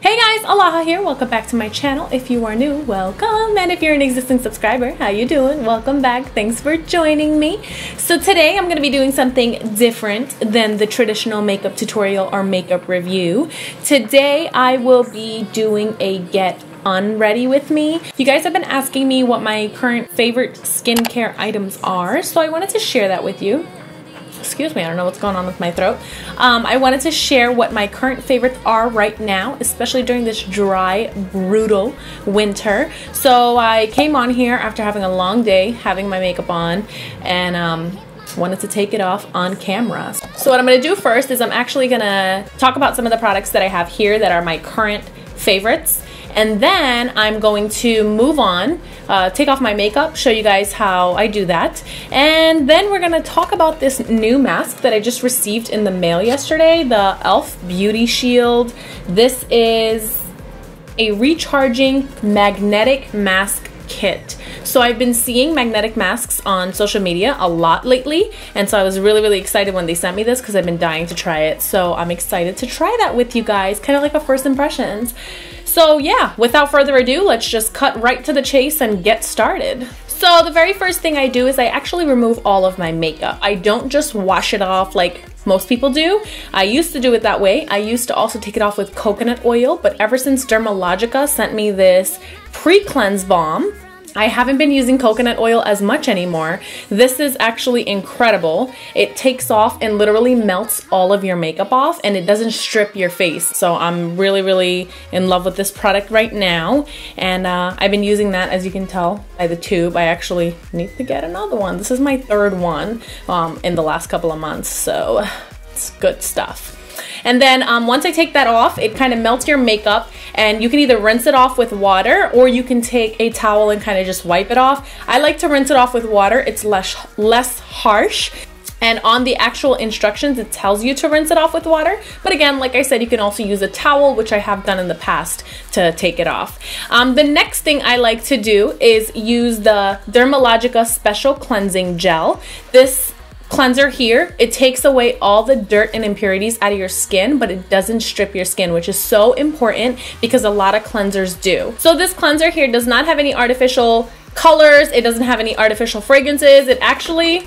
Hey guys, Alaha here. Welcome back to my channel. If you are new, welcome, and if you're an existing subscriber, how you doing? Welcome back. Thanks for joining me. So today I'm going to be doing something different than the traditional makeup tutorial or makeup review. Today I will be doing a get unready with me. You guys have been asking me what my current favorite skincare items are, so I wanted to share that with you. Excuse me, I don't know what's going on with my throat. I wanted to share what my current favorites are right now, especially during this dry, brutal winter. So I came on here after having a long day, having my makeup on, and wanted to take it off on camera. So what I'm going to do first is I'm actually going to talk about some of the products that I have here that are my current favorites. And then I'm going to move on, take off my makeup, show you guys how I do that. And then we're gonna talk about this new mask that I just received in the mail yesterday, the e.l.f. Beauty Shield. This is a recharging magnetic mask kit. So I've been seeing magnetic masks on social media a lot lately, and so I was really excited when they sent me this because I've been dying to try it. So I'm excited to try that with you guys, kind of like a first impressions. So yeah, without further ado, let's just cut right to the chase and get started. So the very first thing I do is I actually remove all of my makeup. I don't just wash it off like most people do. I used to do it that way. I used to also take it off with coconut oil, but ever since Dermalogica sent me this pre-cleanse balm, I haven't been using coconut oil as much anymore. This is actually incredible. It takes off and literally melts all of your makeup off, and it doesn't strip your face. So I'm really in love with this product right now, and I've been using that, as you can tell by the tube. I actually need to get another one. This is my third one in the last couple of months, so it's good stuff. And then once I take that off, it kind of melts your makeup, and you can either rinse it off with water or you can take a towel and kind of just wipe it off. I like to rinse it off with water. It's less harsh. And on the actual instructions, it tells you to rinse it off with water. But again, like I said, you can also use a towel, which I have done in the past, to take it off. The next thing I like to do is use the Dermalogica Special Cleansing Gel. This cleanser here, it takes away all the dirt and impurities out of your skin, but it doesn't strip your skin, which is so important because a lot of cleansers do. So this cleanser here does not have any artificial colors. It doesn't have any artificial fragrances. It actually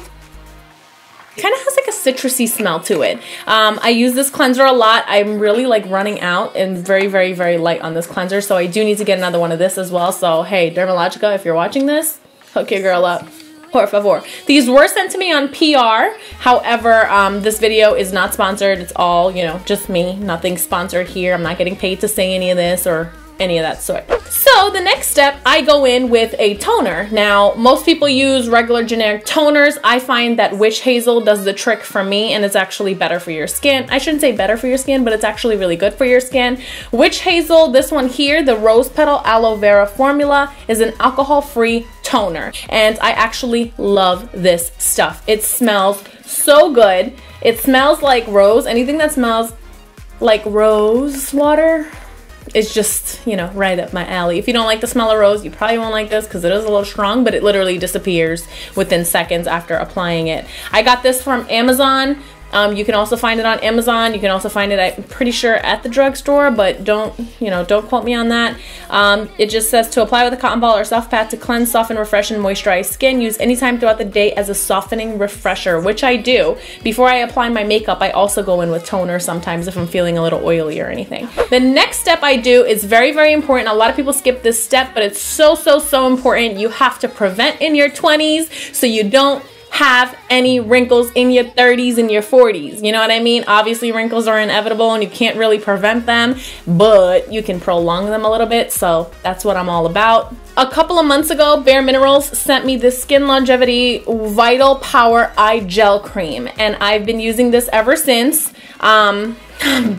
kind of has like a citrusy smell to it. I use this cleanser a lot. I'm really like running out and very light on this cleanser, so I do need to get another one of this as well. So hey, Dermalogica, if you're watching this, hook your girl up. Por favor. These were sent to me on PR. However, this video is not sponsored. It's all, you know, just me. Nothing sponsored here. I'm not getting paid to say any of this or any of that sort. So the next step, I go in with a toner. Now, most people use regular generic toners. I find that Witch Hazel does the trick for me, and it's actually better for your skin. I shouldn't say better for your skin, but it's actually really good for your skin. Witch Hazel, this one here, the Rose Petal Aloe Vera formula, is an alcohol-free toner, and I actually love this stuff. It smells so good. It smells like rose. Anything that smells like rose water, it's just, you know, right up my alley. If you don't like the smell of rose, you probably won't like this because it is a little strong, but it literally disappears within seconds after applying it. I got this from Amazon. You can also find it on Amazon. You can also find it, I'm pretty sure, at the drugstore, but don't quote me on that. It just says to apply with a cotton ball or soft pad to cleanse, soften, refresh, and moisturize skin. Use anytime throughout the day as a softening refresher, which I do. Before I apply my makeup, I also go in with toner sometimes if I'm feeling a little oily or anything. The next step I do is very important. A lot of people skip this step, but it's so important. You have to prevent in your 20s so you don't have any wrinkles in your 30s and your 40s. You know what I mean? Obviously wrinkles are inevitable and you can't really prevent them, but you can prolong them a little bit, so that's what I'm all about. A couple of months ago, Bare Minerals sent me this Skin Longevity Vital Power Eye Gel Cream, and I've been using this ever since. I'm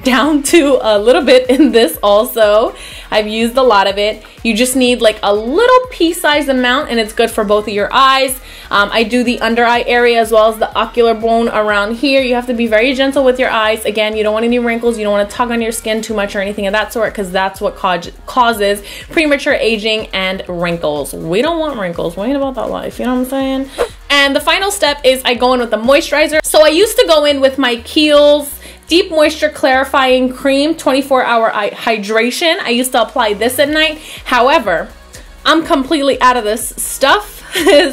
down to a little bit in this also. I've used a lot of it. You just need like a little pea-sized amount, and it's good for both of your eyes. I do the under eye area as well as the ocular bone around here. You have to be very gentle with your eyes. Again, you don't want any wrinkles. You don't want to tug on your skin too much or anything of that sort, because that's what causes premature aging and wrinkles. We don't want wrinkles. We ain't about that life. You know what I'm saying? And the final step is I go in with the moisturizer. So I used to go in with my Kiehls Deep Moisture Clarifying Cream 24-hour hydration. I used to apply this at night. However, I'm completely out of this stuff.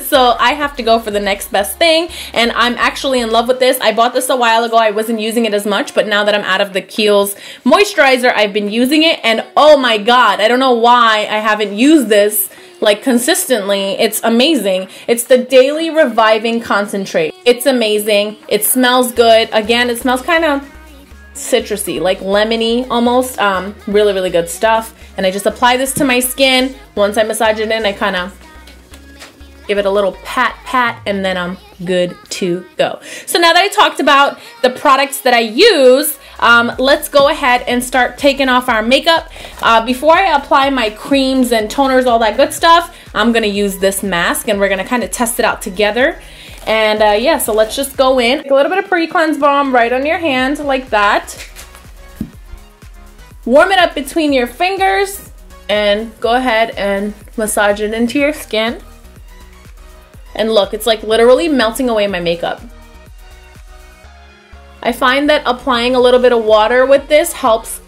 So I have to go for the next best thing, and I'm actually in love with this. I bought this a while ago. I wasn't using it as much, but now that I'm out of the Kiehls moisturizer, I've been using it, and oh my god, I don't know why I haven't used this like consistently. It's amazing. It's the Daily Reviving Concentrate. It's amazing. It smells good. Again, it smells kind of citrusy, like lemony almost. Really, really good stuff. And I just apply this to my skin. Once I massage it in, I kind of give it a little pat, and then I'm good to go. So now that I talked about the products that I use, let's go ahead and start taking off our makeup. Before I apply my creams and toners, all that good stuff, I'm gonna use this mask, and we're gonna kind of test it out together. And yeah, so let's just go in. A little bit of pre-cleanse balm right on your hand, like that. Warm it up between your fingers, and go ahead and massage it into your skin. And look, it's like literally melting away my makeup. I find that applying a little bit of water with this helps,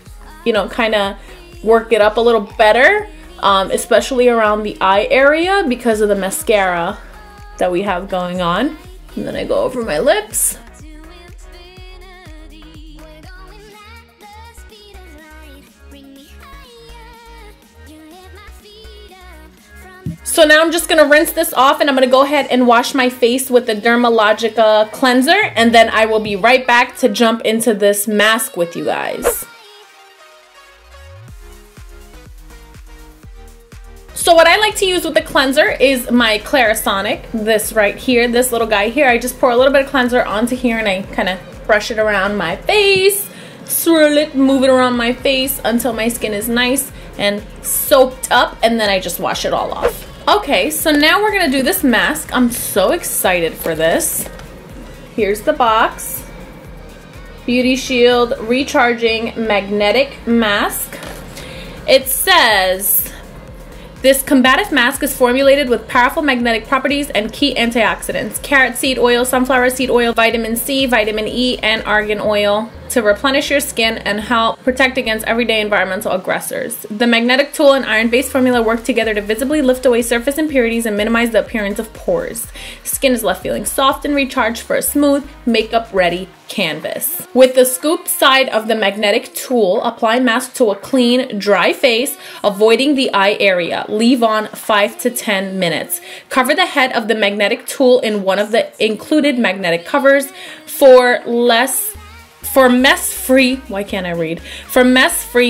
you know, kind of work it up a little better, especially around the eye area because of the mascara that we have going on. And then I go over my lips. So now I'm just gonna rinse this off, and I'm gonna go ahead and wash my face with the Dermalogica cleanser, and then I will be right back to jump into this mask with you guys. So what I like to use with the cleanser is my Clarisonic, this right here, this little guy here. I just pour a little bit of cleanser onto here, and I kind of brush it around my face, swirl it, move it around my face until my skin is nice and soaked up, and then I just wash it all off. Okay, so now we're gonna do this mask. I'm so excited for this. Here's the box. Beauty Shield Recharging Magnetic Mask. It says, this combative mask is formulated with powerful magnetic properties and key antioxidants, carrot seed oil, sunflower seed oil, vitamin C, vitamin E, and argan oil to replenish your skin and help protect against everyday environmental aggressors. The magnetic tool and iron-based formula work together to visibly lift away surface impurities and minimize the appearance of pores. Skin is left feeling soft and recharged for a smooth, makeup-ready canvas. With the scoop side of the magnetic tool, apply mask to a clean, dry face, avoiding the eye area. Leave on 5 to 10 minutes. Cover the head of the magnetic tool in one of the included magnetic covers for mess-free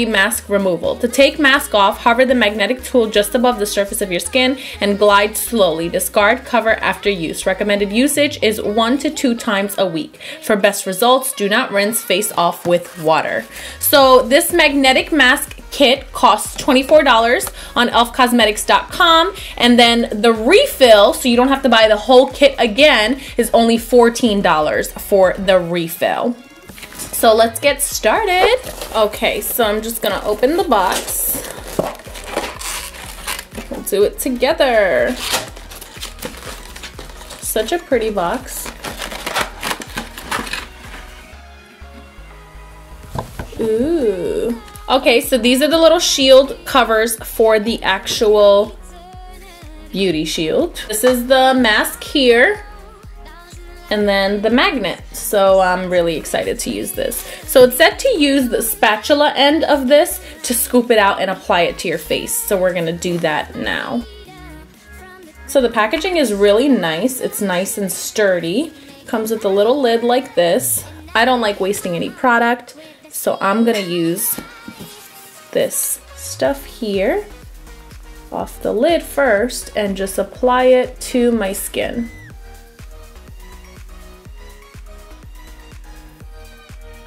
mask removal. To take mask off, hover the magnetic tool just above the surface of your skin and glide slowly. Discard, cover after use. Recommended usage is 1 to 2 times a week. For best results, do not rinse face off with water. So this magnetic mask kit costs $24 on elfcosmetics.com, and then the refill, so you don't have to buy the whole kit again, is only $14 for the refill. So let's get started. Okay, so I'm just gonna open the box. We'll do it together. Such a pretty box. Ooh. Okay, so these are the little shield covers for the actual Beauty Shield. This is the mask here, and then the magnet. So I'm really excited to use this. So it's said to use the spatula end of this to scoop it out and apply it to your face. So we're gonna do that now. So the packaging is really nice. It's nice and sturdy. Comes with a little lid like this. I don't like wasting any product, so I'm gonna use this stuff here off the lid first and just apply it to my skin.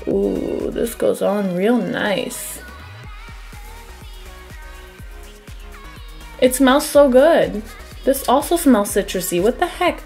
Ooh, this goes on real nice. It smells so good. This also smells citrusy. What the heck?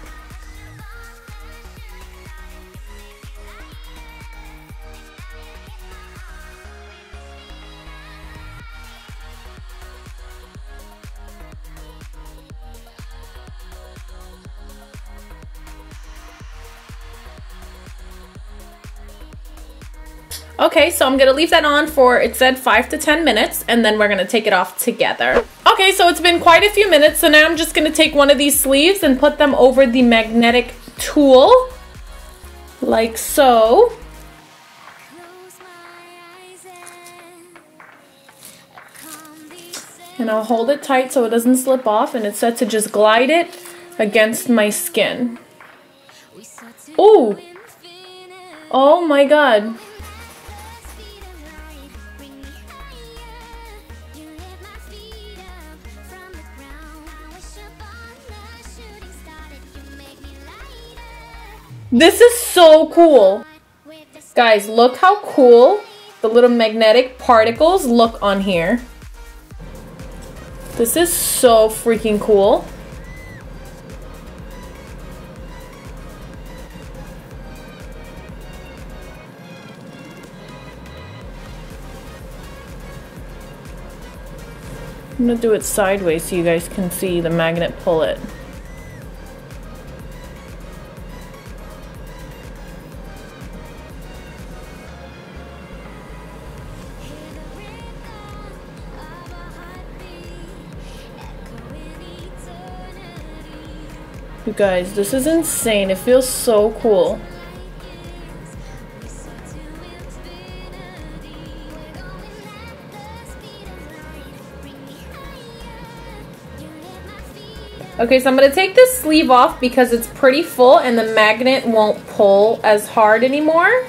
Okay, so I'm gonna leave that on for, it said 5 to 10 minutes, and then we're gonna take it off together. Okay, so it's been quite a few minutes, so now I'm just gonna take one of these sleeves and put them over the magnetic tool, like so. And I'll hold it tight so it doesn't slip off, and it's set to just glide it against my skin. Ooh! Oh my god. This is so cool. Guys, look how cool the little magnetic particles look on here. This is so freaking cool. I'm gonna do it sideways so you guys can see the magnet pull it. You guys, this is insane. It feels so cool. Okay, so I'm going to take this sleeve off because it's pretty full and the magnet won't pull as hard anymore.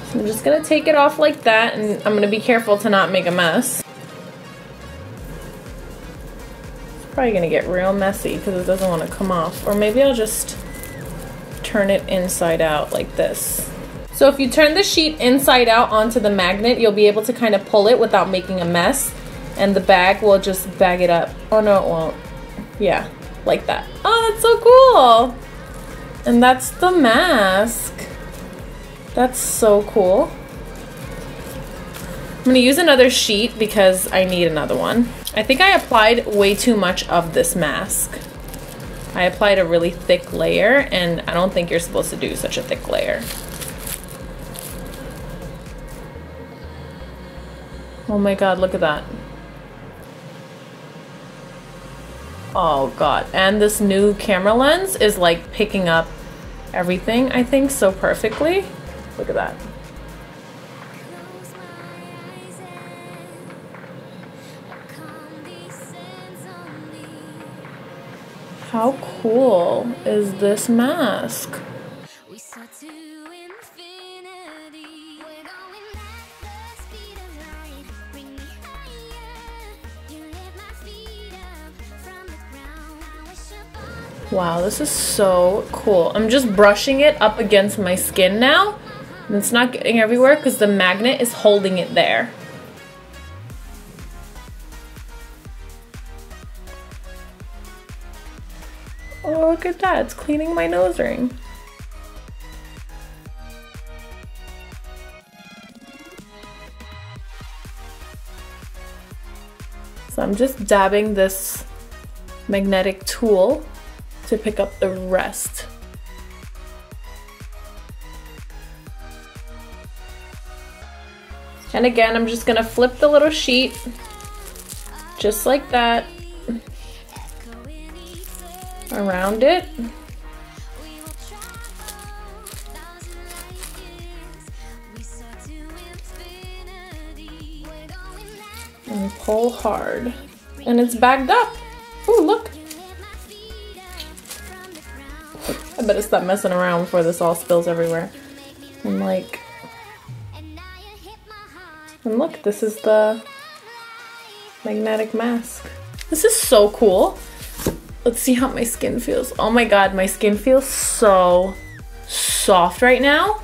So I'm just going to take it off like that, and I'm going to be careful to not make a mess. Probably gonna get real messy because it doesn't want to come off, or maybe I'll just turn it inside out like this. So if you turn the sheet inside out onto the magnet, you'll be able to kind of pull it without making a mess, and the bag will just bag it up. Oh no, it won't. Yeah, like that. Oh, that's so cool. And that's the mask. That's so cool. I'm gonna use another sheet because I need another one. I think I applied way too much of this mask. I applied a really thick layer, and I don't think you're supposed to do such a thick layer. Oh my god, look at that. Oh god, and this new camera lens is like picking up everything, I think, so perfectly. Look at that. How cool is this mask? Wow, this is so cool. I'm just brushing it up against my skin now. And it's not getting everywhere because the magnet is holding it there. Oh, look at that. It's cleaning my nose ring. So I'm just dabbing this magnetic tool to pick up the rest. And again, I'm just gonna flip the little sheet just like that around it. And pull hard. And it's bagged up. Ooh, look. I better stop messing around before this all spills everywhere. And like, and look, this is the magnetic mask. This is so cool. Let's see how my skin feels. Oh my god, my skin feels so soft right now.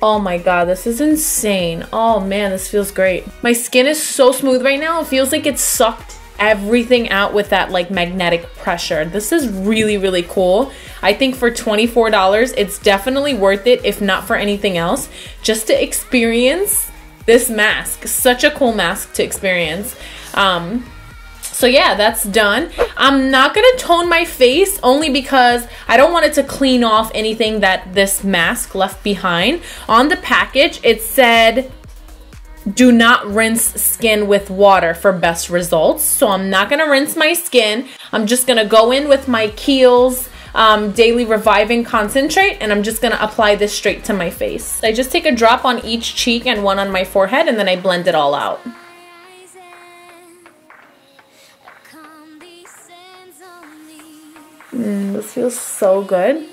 Oh my god, this is insane. Oh man, this feels great. My skin is so smooth right now. It feels like it sucked everything out with that like magnetic pressure. This is really, really cool. I think for $24, it's definitely worth it, if not for anything else, just to experience this mask. Such a cool mask to experience. So So yeah, that's done. I'm not gonna tone my face only because I don't want it to clean off anything that this mask left behind. On the package, it said, do not rinse skin with water for best results. So I'm not gonna rinse my skin. I'm just gonna go in with my Kiehls Daily Reviving Concentrate, and I'm just gonna apply this straight to my face. I just take a drop on each cheek and one on my forehead, and then I blend it all out. This feels so good.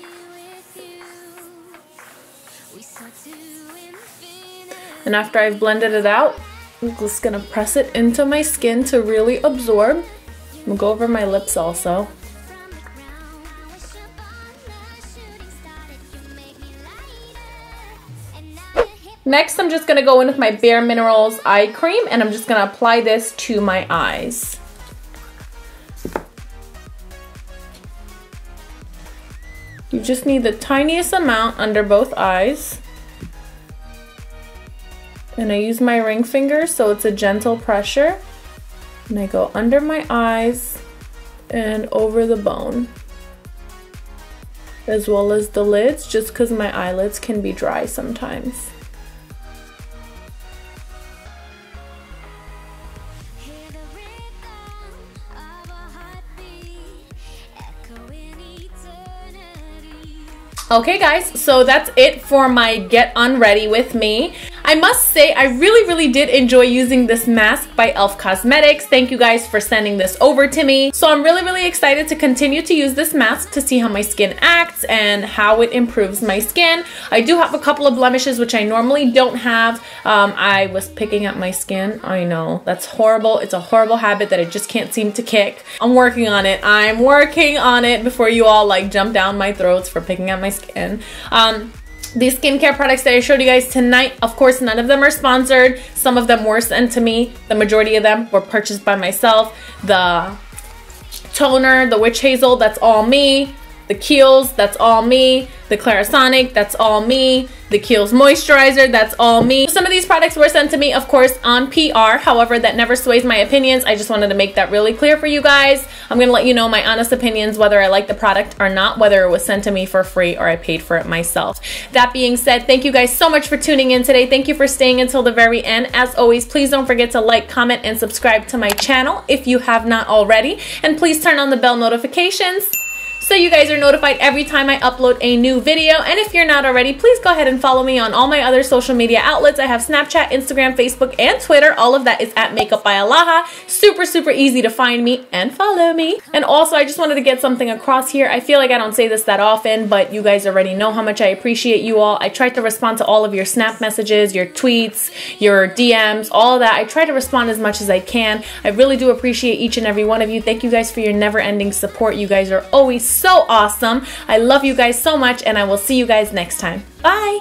And after I've blended it out, I'm just gonna press it into my skin to really absorb. I'm gonna go over my lips also. Next, I'm just gonna go in with my Bare Minerals eye cream, and I'm just gonna apply this to my eyes. You just need the tiniest amount under both eyes. And I use my ring finger so it's a gentle pressure. And I go under my eyes and over the bone, as well as the lids, just because my eyelids can be dry sometimes. Okay guys, so that's it for my Get Unready With Me. I must say, I really did enjoy using this mask by e.l.f. Cosmetics. Thank you guys for sending this over to me. So I'm really excited to continue to use this mask to see how my skin acts and how it improves my skin. I do have a couple of blemishes which I normally don't have. I was picking at my skin. I know, that's horrible. It's a horrible habit that I just can't seem to kick. I'm working on it. I'm working on it before you all like jump down my throats for picking at my skin. These skincare products that I showed you guys tonight, of course, none of them are sponsored. Some of them were sent to me. The majority of them were purchased by myself. The toner, the Witch Hazel, that's all me. The Kiehls, that's all me. The Clarisonic, that's all me. The Kiehls moisturizer, that's all me. Some of these products were sent to me, of course, on PR. However, that never sways my opinions. I just wanted to make that really clear for you guys. I'm gonna let you know my honest opinions, whether I like the product or not, whether it was sent to me for free or I paid for it myself. That being said, thank you guys so much for tuning in today. Thank you for staying until the very end. As always, please don't forget to like, comment, and subscribe to my channel if you have not already. And please turn on the bell notifications so you guys are notified every time I upload a new video. And if you're not already, please go ahead and follow me on all my other social media outlets. I have Snapchat, Instagram, Facebook, and Twitter. All of that is at Makeup by Alaha. Super easy to find me and follow me. And also, I just wanted to get something across here. I feel like I don't say this that often, but you guys already know how much I appreciate you all. I try to respond to all of your snap messages, your tweets, your DMs, all of that. I try to respond as much as I can. I really do appreciate each and every one of you. Thank you guys for your never-ending support. You guys are always so awesome. I love you guys so much, and I will see you guys next time. Bye.